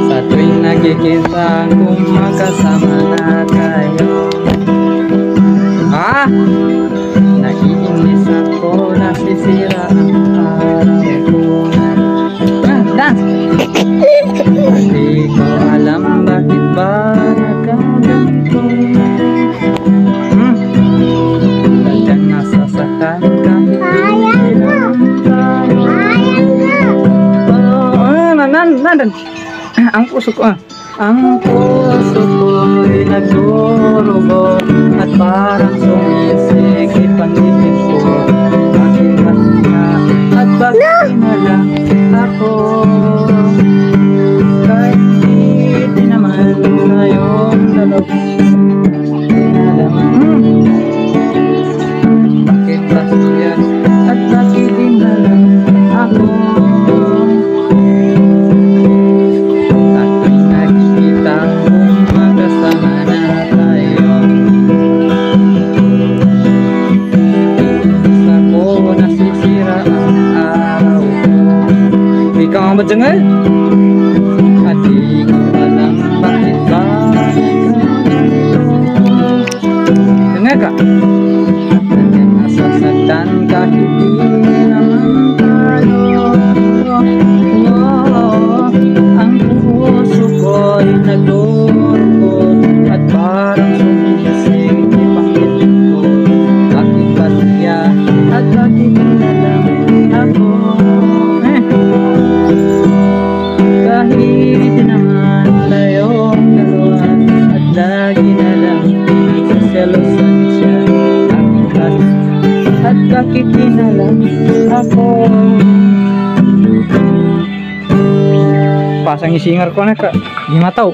Sa tuwing nagkikita kung magkasama na tayo, naiinis ako, nasisira ang araw ko. Dance! Hindi ko alam bakit ba nagkaganito. Talagang nasasaktan kahit hindi naman tayo. Nandan! Ang puso ko, ang puso ko'y nagdurugo at parang sumisikip ang isip ko. Bakit ba siya at bakit na lang ako? Kahit hindi naman tayong dalog. Bakit ba siya at bakit di na lang ako? Ikaw ang bajangal at di ko alam bakit ba dengar ka hanggang nasasaktan kahit di naman tayo. Ang puso ko'y nagdurukot at parang sumisikip ang isip ko. Bakit ba siya at bakit na lang ako? Kahit naman tayong dalawa at lagi na lang isaselosan siya. At bakit di na lang ako? Pasang isingar ko na ka, di mataw.